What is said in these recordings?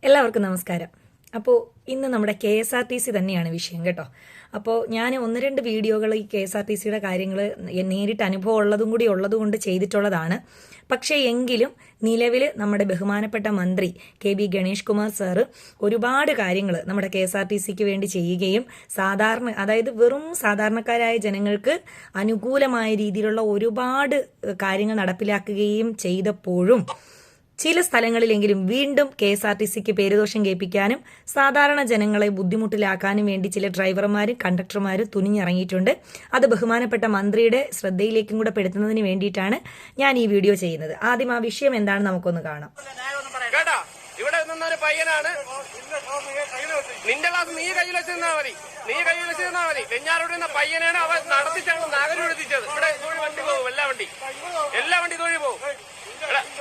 എല്ലാവർക്കും നമസ്കാരം. അപ്പോൾ ഇന്ന് നമ്മുടെ KSRTC തന്നെയാണ് വിഷയം കേട്ടോ. അപ്പോൾ ഞാൻ ഒന്ന് രണ്ട് വീഡിയോകൾ ഈ KSRTCയുടെ കാര്യങ്ങൾ നേരിട്ട് അനുഭവം ഉള്ളതുകൊണ്ട് ചെയ്തിട്ടുള്ളതാണ്. പക്ഷേ എങ്കിലും നിലവിൽ നമ്മുടെ ബഹുമാനപ്പെട്ട മന്ത്രി KB ഗണേഷ് കുമാർ സാറ് ഒരുപാട് കാര്യങ്ങൾ നമ്മുടെ KSRTCക്ക് വേണ്ടി ചെയ്യുകയും അതായത് വെറും സാധാരണക്കാരായ ജനങ്ങൾക്ക് അനുകൂലമായ രീതിയിലുള്ള ഒരുപാട് കാര്യങ്ങൾ നടപ്പിലാക്കുകയും ചെയ്തപ്പോഴും ചില സ്ഥലങ്ങളിലെങ്കിലും വീണ്ടും KSRTCക്ക് പേരുദോഷം കേൾപ്പിക്കാനും സാധാരണ ജനങ്ങളെ ബുദ്ധിമുട്ടിലാക്കാനും വേണ്ടി ചില ഡ്രൈവർമാരും കണ്ടക്ടർമാരും തുനിഞ്ഞിറങ്ങിയിട്ടുണ്ട്. അത് ബഹുമാനപ്പെട്ട മന്ത്രിയുടെ ശ്രദ്ധയിലേക്കും കൂടെ പെടുത്തുന്നതിന് വേണ്ടിയിട്ടാണ് ഞാൻ ഈ വീഡിയോ ചെയ്യുന്നത്. ആദ്യം ആ വിഷയം എന്താണെന്ന് നമുക്കൊന്ന് കാണാം. ഇവിടെ നിന്നൊരു പയ്യനാണ്, നിന്റെ ക്ലാസ് നീ കയ്യിൽ വെച്ചിരുന്നാ മതി, വെഞ്ഞാറോട് നിന്ന പയ്യനാണ് അവൻ നടത്തിച്ചാണ് നാഗരൂർ എത്തിച്ചത്. ഇവിടെ വണ്ടി പോകും, എല്ലാ വണ്ടി തൊഴി പോകും.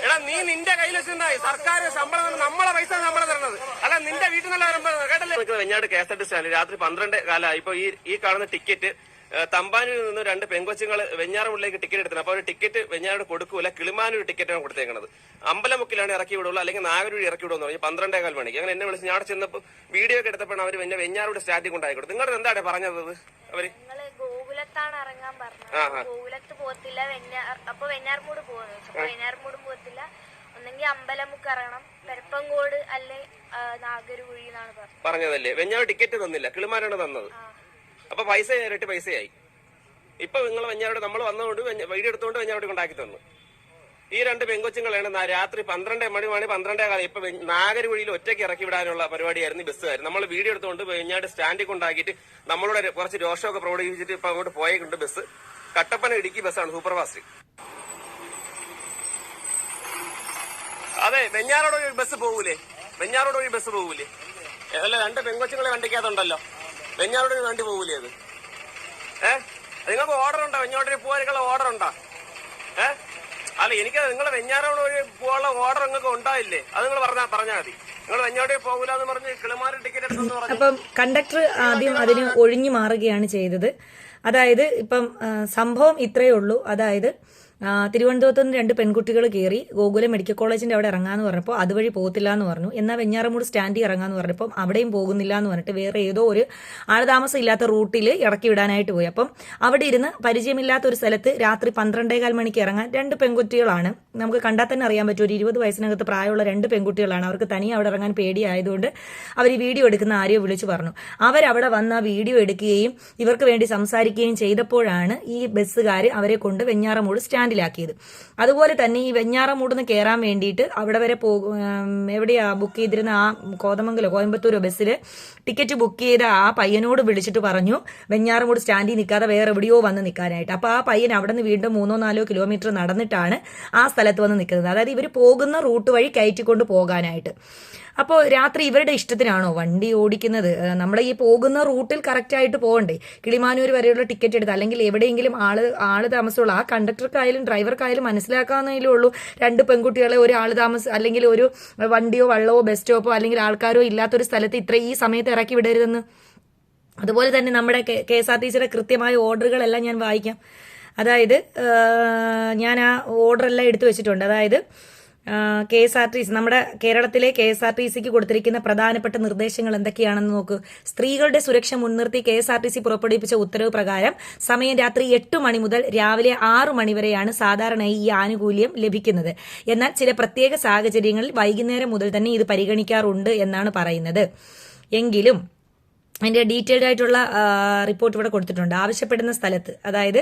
എടാ നീ നിന്റെ കയ്യിൽ വെച്ചിരുന്നായി, സർക്കാർ ശമ്പളം നമ്മളെ പൈസ ശമ്പളം തരണത്, അല്ല നിന്റെ വീട്ടിൽ നല്ല കേട്ടല്ലേ. വെഞ്ഞാട് KSRTC രാത്രി 12 കാലമായി. ഇപ്പൊ ഈ കാണുന്ന ടിക്കറ്റ് തമ്പാനൂരിൽ നിന്ന് 2 പെങ്കൊച്ചുങ്ങൾ വെഞ്ഞാറമുള്ളിലേക്ക് ടിക്കറ്റ് എടുത്തത്. അപ്പൊ ഒരു ടിക്കറ്റ് വെഞ്ഞാറോട് കൊടുക്കൂല, കിളിമാനൂർ ടിക്കറ്റാണ് കൊടുത്തേക്കുന്നത്. അമ്പലമുക്കിലാണ് ഇറക്കി വിടുള്ളൂ, അല്ലെങ്കിൽ നാഗരൂർ ഇറക്കി വിടുമെന്ന് പറഞ്ഞു 12:15 മണിക്ക്. അങ്ങനെ എന്നെ വിളിച്ച് ഞാൻ ചെന്നപ്പോൾ വീഡിയോ ഒക്കെ എടുത്തപ്പോൾ അവർ വെഞ്ഞാറോട് സ്റ്റാൻഡിൽ കൊണ്ടായി കൊടുത്തു. നിങ്ങളുടെ എന്താണ് പറഞ്ഞത് അവര്? ഗോകുലത്താണ് ഇറങ്ങാൻ പറഞ്ഞത്. ഗോകുലത്ത് പോകത്തില്ല, അപ്പൊ വെഞ്ഞാർമൂട് പോകുന്നത്. വെഞ്ഞാർമൂടും പോകത്തില്ല, ഒന്നെങ്കിൽ അമ്പലമുക്ക് ഇറങ്ങണം, പെരപ്പങ്കോട് അല്ലെ നാഗരൂഴി എന്നാണ് പറഞ്ഞതല്ലേ. വെഞ്ഞാറ് ടിക്കറ്റ് തന്നില്ല, കിളിമാനാണ് തന്നത്. അപ്പൊ പൈസ ഇരട്ടി പൈസയായി. ഇപ്പൊ നിങ്ങൾ വെഞ്ഞാറോട് നമ്മൾ വന്നതുകൊണ്ട് വീഡിയോ എടുത്തുകൊണ്ട് വെഞ്ഞാറോട് കൊണ്ടാക്കി തന്നു. ഈ 2 പെങ്കൊച്ചുങ്ങളാണ് രാത്രി 12 മണി 12:15. ഇപ്പൊ നാഗരൂഴിയിൽ ഒറ്റയ്ക്ക് ഇറക്കി വിടാനുള്ള പരിപാടിയായിരുന്നു ബസ്സുകാർ. നമ്മൾ വീഡിയോ എടുത്തുകൊണ്ട് വെഞ്ഞാട് സ്റ്റാൻഡിൽ കൊണ്ടാക്കിയിട്ട് നമ്മളോട് കുറച്ച് രോഷമൊക്കെ പ്രകടിപ്പിച്ചിട്ട് ഇപ്പൊ അങ്ങോട്ട് പോയിട്ടുണ്ട്. ബസ് കട്ടപ്പന ഇടുക്കി ബസ്സാണ്, സൂപ്പർ ഫാസ്റ്റ്. അതെ, വെഞ്ഞാറോട് ഒരു ബസ് പോകൂലേ? അല്ല, 2 പെങ്കൊച്ചുങ്ങളെ വണ്ടിക്കകത്തുണ്ടല്ലോ. വെഞ്ഞാറോട് വണ്ടി പോകൂലേ അത്? നിങ്ങൾക്ക് ഓർഡർ ഉണ്ടോ? വെഞ്ഞാറോട് പോകാനുള്ള ഓർഡർ ഉണ്ടോ? അല്ല, എനിക്ക് നിങ്ങളെ വെഞ്ഞാറോട് വഴി പോകാനുള്ള ഓർഡർ നിങ്ങൾക്ക് ഉണ്ടായില്ലേ? അത് നിങ്ങൾ പറഞ്ഞാൽ മതി. നിങ്ങൾ വെഞ്ഞാറോട് പോകൂലെന്ന് പറഞ്ഞ് കിളിമാര് ടിക്കറ്റ് എടുത്തെന്ന് പറഞ്ഞു. അപ്പം കണ്ടക്ടർ ആദ്യം അതിന് ഒഴിഞ്ഞു മാറുകയാണ് ചെയ്തത്. അതായത് ഇപ്പം സംഭവം ഇത്രയേ ഉള്ളൂ. അതായത് തിരുവനന്തപുരത്ത് നിന്ന് 2 പെൺകുട്ടികൾ കയറി ഗോകുലം മെഡിക്കൽ കോളേജിന്റെ അവിടെ ഇറങ്ങാന്ന് പറഞ്ഞപ്പോൾ അതുവഴി പോകത്തില്ല എന്ന് പറഞ്ഞു. എന്നാൽ വെഞ്ഞാറമൂട് സ്റ്റാൻഡിൽ ഇറങ്ങാന്ന് പറഞ്ഞപ്പോൾ അവിടെയും പോകുന്നില്ല എന്ന് പറഞ്ഞിട്ട് വേറെ ഏതോ ഒരു ആൾതാമസം ഇല്ലാത്ത റൂട്ടിൽ ഇറക്കി വിടാനായിട്ട് പോയി. അപ്പം അവിടെ ഇരുന്ന് പരിചയമില്ലാത്ത ഒരു സ്ഥലത്ത് രാത്രി 12:15 മണിക്ക് ഇറങ്ങാൻ 2 പെൺകുട്ടികളാണ്. നമുക്ക് കണ്ടാൽ തന്നെ അറിയാൻ പറ്റും, ഒരു 20 വയസ്സിനകത്ത് പ്രായമുള്ള 2 പെൺകുട്ടികളാണ്. അവർക്ക് തനിയെ അവിടെ ഇറങ്ങാൻ പേടിയായതുകൊണ്ട് അവർ ഈ വീഡിയോ എടുക്കുന്ന ആരെയോ വിളിച്ചു പറഞ്ഞു. അവരവിടെ വന്ന് ആ വീഡിയോ എടുക്കുകയും ഇവർക്ക് വേണ്ടി സംസാരിക്കുകയും ചെയ്തപ്പോഴാണ് ഈ ബസ്സുകാർ അവരെ കൊണ്ട് വെഞ്ഞാറമൂട് ാക്കിയത്. അതുപോലെ തന്നെ ഈ വെഞ്ഞാറമൂടിന്ന് കയറാൻ വേണ്ടിയിട്ട് അവിടെ വരെ എവിടെയാ ബുക്ക് ചെയ്തിരുന്ന ആ കോയമ്പത്തൂരോ ബസ്സിൽ ടിക്കറ്റ് ബുക്ക് ചെയ്ത ആ പയ്യനോട് വിളിച്ചിട്ട് പറഞ്ഞു വെഞ്ഞാറമൂട് സ്റ്റാൻഡിൽ നിൽക്കാതെ വേറെ എവിടെയോ വന്ന് നിൽക്കാനായിട്ട്. അപ്പൊ ആ പയ്യൻ അവിടെ നിന്ന് വീണ്ടും 3-4 കിലോമീറ്റർ നടന്നിട്ടാണ് ആ സ്ഥലത്ത് വന്ന് നിൽക്കുന്നത്. അതായത് ഇവർ പോകുന്ന റൂട്ട് വഴി കയറ്റിക്കൊണ്ട് പോകാനായിട്ട്. അപ്പോൾ രാത്രി ഇവരുടെ ഇഷ്ടത്തിനാണോ വണ്ടി ഓടിക്കുന്നത്? നമ്മുടെ ഈ പോകുന്ന റൂട്ടിൽ കറക്റ്റായിട്ട് പോകണ്ടേ? കിളിമാനൂർ വരെയുള്ള ടിക്കറ്റ് എടുത്ത് അല്ലെങ്കിൽ എവിടെയെങ്കിലും ആള് താമസമുള്ള ആ കണ്ടക്ടർക്കായാലും ഡ്രൈവർക്കായാലും മനസ്സിലാക്കാവുന്നതിലേ ഉള്ളൂ. 2 പെൺകുട്ടികളെ ഒരു ആള് താമസം അല്ലെങ്കിൽ ഒരു വണ്ടിയോ വള്ളമോ ബസ് സ്റ്റോപ്പോ അല്ലെങ്കിൽ ആൾക്കാരോ ഇല്ലാത്തൊരു സ്ഥലത്ത് ഈ സമയത്ത് ഇറക്കി വിടരുതെന്ന്. അതുപോലെ തന്നെ നമ്മുടെ KSRTCയുടെ കൃത്യമായ ഓർഡറുകളെല്ലാം ഞാൻ വായിക്കാം. അതായത് ഞാൻ ആ ഓർഡറെല്ലാം എടുത്തു വെച്ചിട്ടുണ്ട്. അതായത് KSRTC നമ്മുടെ കേരളത്തിലെ KSRTCക്ക് കൊടുത്തിരിക്കുന്ന പ്രധാനപ്പെട്ട നിർദ്ദേശങ്ങൾ എന്തൊക്കെയാണെന്ന് നോക്കൂ. സ്ത്രീകളുടെ സുരക്ഷ മുൻനിർത്തി KSRTC പുറപ്പെടുവിപ്പിച്ച ഉത്തരവ് പ്രകാരം സമയം രാത്രി 8 മണി മുതൽ രാവിലെ 6 മണി വരെയാണ് സാധാരണയായി ഈ ആനുകൂല്യം ലഭിക്കുന്നത്. എന്നാൽ ചില പ്രത്യേക സാഹചര്യങ്ങളിൽ വൈകുന്നേരം മുതൽ തന്നെ ഇത് പരിഗണിക്കാറുണ്ട് എന്നാണ് പറയുന്നത്. എങ്കിലും അതിന്റെ ഡീറ്റെയിൽഡ് ആയിട്ടുള്ള റിപ്പോർട്ട് ഇവിടെ കൊടുത്തിട്ടുണ്ട്. ആവശ്യപ്പെടുന്ന സ്ഥലത്ത്, അതായത്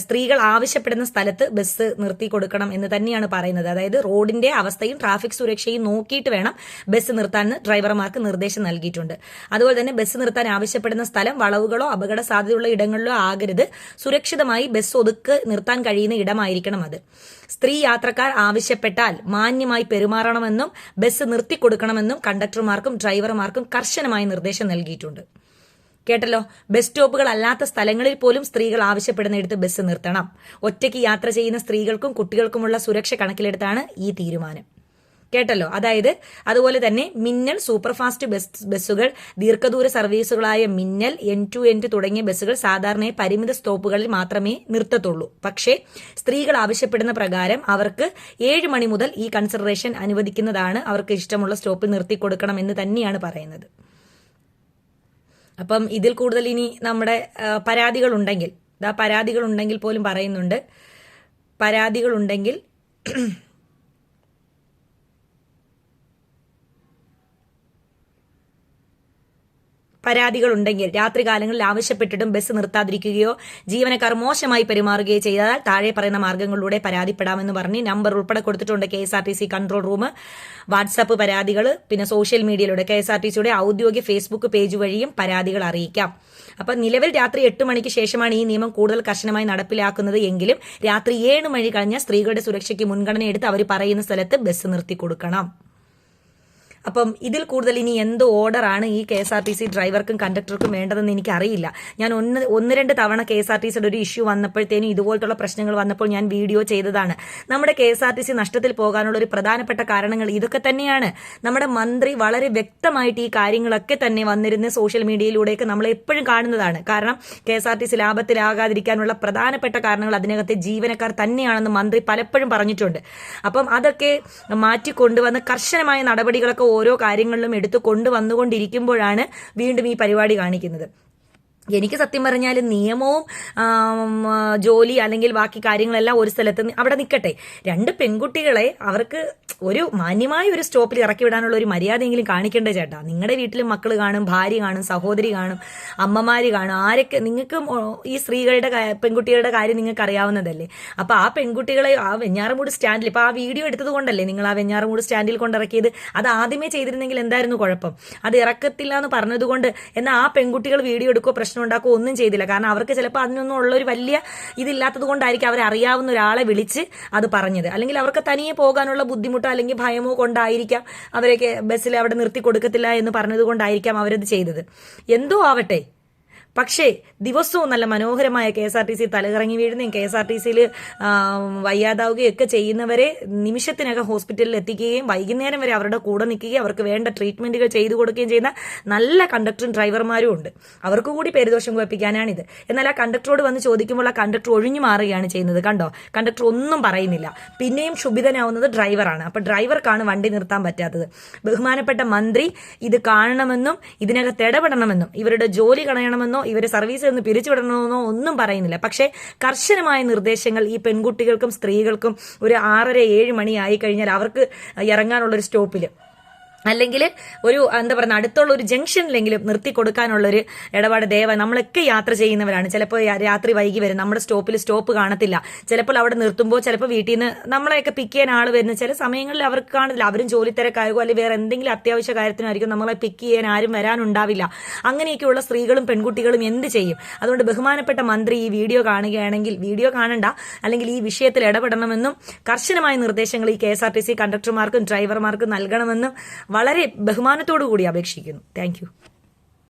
സ്ത്രീകൾ ആവശ്യപ്പെടുന്ന സ്ഥലത്ത് ബസ് നിർത്തി കൊടുക്കണം എന്ന് തന്നെയാണ് പറയുന്നത്. അതായത് റോഡിന്റെ അവസ്ഥയും ട്രാഫിക് സുരക്ഷയും നോക്കിയിട്ട് വേണം ബസ് നിർത്താൻ ഡ്രൈവർമാർക്ക് നിർദ്ദേശം നൽകിയിട്ടുണ്ട്. അതുപോലെ തന്നെ ബസ് നിർത്താൻ ആവശ്യപ്പെടുന്ന സ്ഥലം വളവുകളോ അപകട സാധ്യതയുള്ള ഇടങ്ങളിലോ ആകരുത്. സുരക്ഷിതമായി ബസ് ഒതുക്ക് നിർത്താൻ കഴിയുന്ന ഇടമായിരിക്കണം അത്. സ്ത്രീ യാത്രക്കാർ ആവശ്യപ്പെട്ടാൽ മാന്യമായി പെരുമാറണമെന്നും ബസ് നിർത്തിക്കൊടുക്കണമെന്നും കണ്ടക്ടർമാർക്കും ഡ്രൈവർമാർക്കും കർശനമായ നിർദ്ദേശം നൽകിയിട്ടുണ്ട്. കേട്ടല്ലോ. ബസ് സ്റ്റോപ്പുകൾ അല്ലാത്ത സ്ഥലങ്ങളിൽ പോലും സ്ത്രീകൾ ആവശ്യപ്പെടുന്നിടത്ത് ബസ് നിർത്തണം. ഒറ്റയ്ക്ക് യാത്ര ചെയ്യുന്ന സ്ത്രീകൾക്കും കുട്ടികൾക്കുമുള്ള സുരക്ഷ കണക്കിലെടുത്താണ് ഈ തീരുമാനം. കേട്ടല്ലോ. അതായത് അതുപോലെ തന്നെ മിന്നൽ സൂപ്പർഫാസ്റ്റ് ബസ്സുകൾ, ദീർഘദൂര സർവീസുകളായ മിന്നൽ, N2N2 തുടങ്ങിയ ബസ്സുകൾ സാധാരണയായി പരിമിത സ്റ്റോപ്പുകളിൽ മാത്രമേ നിർത്തത്തുള്ളൂ. പക്ഷേ സ്ത്രീകൾ ആവശ്യപ്പെടുന്ന പ്രകാരം അവർക്ക് 7 മണി മുതൽ ഈ കൺസിഡറേഷൻ അനുവദിക്കുന്നതാണ്. അവർക്ക് ഇഷ്ടമുള്ള സ്റ്റോപ്പിൽ നിർത്തി കൊടുക്കണം എന്ന് തന്നെയാണ് പറയുന്നത്. അപ്പം ഇതിൽ കൂടുതൽ ഇനി നമ്മുടെ പരാതികളുണ്ടെങ്കിൽ പോലും പറയുന്നുണ്ട്, പരാതികളുണ്ടെങ്കിൽ രാത്രികാലങ്ങളിൽ ആവശ്യപ്പെട്ടിട്ടും ബസ് നിർത്താതിരിക്കുകയോ ജീവനക്കാർ മോശമായി പെരുമാറുകയോ ചെയ്താൽ താഴെ പറയുന്ന മാർഗ്ഗങ്ങളിലൂടെ പരാതിപ്പെടാമെന്ന് പറഞ്ഞ് നമ്പർ ഉൾപ്പെടെ കൊടുത്തിട്ടുണ്ട്. KSRTC കൺട്രോൾ റൂം, വാട്സാപ്പ് പരാതികൾ, പിന്നെ സോഷ്യൽ മീഡിയയിലൂടെ KSRTCയുടെ ഔദ്യോഗിക ഫേസ്ബുക്ക് പേജ് വഴിയും പരാതികൾ അറിയിക്കാം. അപ്പൊ നിലവിൽ രാത്രി 8 മണിക്ക് ശേഷമാണ് ഈ നിയമം കൂടുതൽ കർശനമായി നടപ്പിലാക്കുന്നത് എങ്കിലും രാത്രി 7 മണി കഴിഞ്ഞ സ്ത്രീകളുടെ സുരക്ഷയ്ക്ക് മുൻഗണന എടുത്ത് അവർ പറയുന്ന സ്ഥലത്ത് ബസ് നിർത്തി കൊടുക്കണം. അപ്പം ഇതിൽ കൂടുതൽ ഇനി എന്ത് ഓർഡറാണ് ഈ KSRTC ഡ്രൈവർക്കും കണ്ടക്ടർക്കും വേണ്ടതെന്ന് എനിക്കറിയില്ല. ഞാൻ ഒന്ന് രണ്ട് തവണ KSRTCയുടെ ഒരു ഇഷ്യൂ വന്നപ്പോഴത്തേനും ഇതുപോലത്തുള്ള പ്രശ്നങ്ങൾ വന്നപ്പോൾ ഞാൻ വീഡിയോ ചെയ്തതാണ്. നമ്മുടെ KSRTC നഷ്ടത്തിൽ പോകാനുള്ള ഒരു പ്രധാനപ്പെട്ട കാരണങ്ങൾ ഇതൊക്കെ തന്നെയാണ്. നമ്മുടെ മന്ത്രി വളരെ വ്യക്തമായിട്ട് ഈ കാര്യങ്ങളൊക്കെ തന്നെ വന്നിരുന്ന സോഷ്യൽ മീഡിയയിലൂടെയൊക്കെ നമ്മൾ എപ്പോഴും കാണുന്നതാണ്. കാരണം KSRTC ലാഭത്തിലാകാതിരിക്കാനുള്ള പ്രധാനപ്പെട്ട കാരണങ്ങൾ അതിനകത്തെ ജീവനക്കാർ തന്നെയാണെന്ന് മന്ത്രി പലപ്പോഴും പറഞ്ഞിട്ടുണ്ട്. അപ്പം അതൊക്കെ മാറ്റിക്കൊണ്ടുവന്ന് കർശനമായ നടപടികളൊക്കെ ഓരോ കാര്യങ്ങളിലും എടുത്തു കൊണ്ടുവന്നുകൊണ്ടിരിക്കുമ്പോഴാണ് വീണ്ടും ഈ പരിപാടി കാണിക്കുന്നത്. എനിക്ക് സത്യം പറഞ്ഞാൽ നിയമവും ജോലി അല്ലെങ്കിൽ ബാക്കി കാര്യങ്ങളെല്ലാം ഒരു സ്ഥലത്ത് അവിടെ നിൽക്കട്ടെ. 2 പെൺകുട്ടികളെ അവർക്ക് ഒരു മാന്യമായ ഒരു സ്റ്റോപ്പിൽ ഇറക്കി വിടാനുള്ള ഒരു മര്യാദയെങ്കിലും കാണിക്കേണ്ടേ ചേട്ടാ. നിങ്ങളുടെ വീട്ടിലും മക്കൾ കാണും, ഭാര്യ കാണും, സഹോദരി കാണും, അമ്മമാര് കാണും, ആരൊക്കെ നിങ്ങൾക്ക് ഈ സ്ത്രീകളുടെ പെൺകുട്ടികളുടെ കാര്യം നിങ്ങൾക്ക് അറിയാവുന്നതല്ലേ. അപ്പൊ ആ പെൺകുട്ടികളെ ആ വെഞ്ഞാറമൂട് സ്റ്റാൻഡിൽ, ഇപ്പൊ ആ വീഡിയോ എടുത്തത് കൊണ്ടല്ലേ നിങ്ങൾ ആ വെഞ്ഞാറമൂട് സ്റ്റാൻഡിൽ കൊണ്ടിറക്കിയത്. അത് ആദ്യമേ ചെയ്തിരുന്നെങ്കിൽ എന്തായിരുന്നു കുഴപ്പം? അത് ഇറക്കത്തില്ല എന്ന് പറഞ്ഞതുകൊണ്ട് എന്നാൽ ആ പെൺകുട്ടികൾ വീഡിയോ എടുക്കുകയോ പ്രശ്നം ഉണ്ടാക്കുകയോ ഒന്നും ചെയ്തില്ല. കാരണം അവർക്ക് ചിലപ്പോൾ അതിനൊന്നും ഉള്ള ഒരു വലിയ ഇതില്ലാത്തത് കൊണ്ടായിരിക്കും അവർ അറിയാവുന്ന ഒരാളെ വിളിച്ച് അത് പറഞ്ഞത്. അല്ലെങ്കിൽ അവർക്ക് തനിയെ പോകാനുള്ള ബുദ്ധിമുട്ടോ അല്ലെങ്കിൽ ഭയമോ കൊണ്ടായിരിക്കാം അവരൊക്കെ ബസ്സിൽ അവിടെ നിർത്തി കൊടുക്കത്തില്ല എന്ന് പറഞ്ഞത് കൊണ്ടായിരിക്കാം അവരത് ചെയ്തത്. എന്തോ ആവട്ടെ, പക്ഷേ ദിവസവും നല്ല മനോഹരമായ KSRTC തലകറങ്ങി വീഴുന്നതും KSRTCയിൽ വയ്യാതാവുകയും ഒക്കെ ചെയ്യുന്നവരെ നിമിഷത്തിനകം ഹോസ്പിറ്റലിൽ എത്തിക്കുകയും വൈകുന്നേരം വരെ അവരുടെ കൂടെ നിൽക്കുകയും അവർക്ക് വേണ്ട ട്രീറ്റ്മെന്റുകൾ ചെയ്തു കൊടുക്കുകയും ചെയ്യുന്ന നല്ല കണ്ടക്ടറും ഡ്രൈവർമാരും ഉണ്ട്. അവർക്ക് കൂടി പേരുദോഷം കുഴപ്പിക്കാനാണിത്. എന്നാൽ ആ കണ്ടക്ടറോട് വന്ന് ചോദിക്കുമ്പോൾ ആ കണ്ടക്ടർ ഒഴിഞ്ഞു മാറുകയാണ് ചെയ്യുന്നത്. കണ്ടോ, കണ്ടക്ടർ ഒന്നും പറയുന്നില്ല. പിന്നെയും ക്ഷുഭിതനാവുന്നത് ഡ്രൈവറാണ്. അപ്പൊ ഡ്രൈവർക്കാണ് വണ്ടി നിർത്താൻ പറ്റാത്തത്. ബഹുമാനപ്പെട്ട മന്ത്രി ഇത് കാണണമെന്നും ഇതിനകത്ത് ഇടപെടണമെന്നും ഇവരുടെ ജോലി കളയണമെന്നോ ഇവരെ സർവീസിൽ നിന്ന് പിരിച്ചുവിടണമെന്നോ ഒന്നും പറയുന്നില്ല. പക്ഷേ കർശനമായ നിർദ്ദേശങ്ങൾ ഈ പെൺകുട്ടികൾക്കും സ്ത്രീകൾക്കും ഒരു 6:30-7 മണി ആയി കഴിഞ്ഞാൽ അവർക്ക് ഇറങ്ങാനുള്ളൊരു സ്റ്റോപ്പിൽ അല്ലെങ്കിൽ ഒരു എന്താ പറയുക അടുത്തുള്ള ഒരു ജംഗ്ഷനിലെങ്കിലും നിർത്തി കൊടുക്കാനുള്ളൊരു ഇടപാട് നമ്മളൊക്കെ യാത്ര ചെയ്യുന്നവരാണ്. ചിലപ്പോൾ രാത്രി വൈകി വരും, നമ്മുടെ സ്റ്റോപ്പിൽ സ്റ്റോപ്പ് കാണത്തില്ല. ചിലപ്പോൾ അവിടെ നിർത്തുമ്പോൾ ചിലപ്പോൾ വീട്ടിൽ നിന്ന് നമ്മളെയൊക്കെ പിക്ക് ചെയ്യാൻ ആൾ വരുന്ന ചില സമയങ്ങളിൽ അവർക്ക് കാണില്ല. അവരും ജോലി തിരക്കായോ അല്ലെങ്കിൽ വേറെ എന്തെങ്കിലും അത്യാവശ്യ കാര്യത്തിനായിരിക്കും നമ്മളെ പിക്ക് ചെയ്യാൻ ആരും വരാനുണ്ടാവില്ല. അങ്ങനെയൊക്കെയുള്ള സ്ത്രീകളും പെൺകുട്ടികളും എന്ത് ചെയ്യും? അതുകൊണ്ട് ബഹുമാനപ്പെട്ട മന്ത്രി ഈ വീഡിയോ കാണുകയാണെങ്കിൽ വീഡിയോ കാണണ്ട, അല്ലെങ്കിൽ ഈ വിഷയത്തിൽ ഇടപെടണമെന്നും കർശനമായ നിർദ്ദേശങ്ങൾ ഈ KSRTC കണ്ടക്ടർമാർക്കും ഡ്രൈവർമാർക്കും നൽകണമെന്നും വളരെ ബഹുമാനത്തോടു കൂടി അപേക്ഷിക്കുന്നു. Thank you.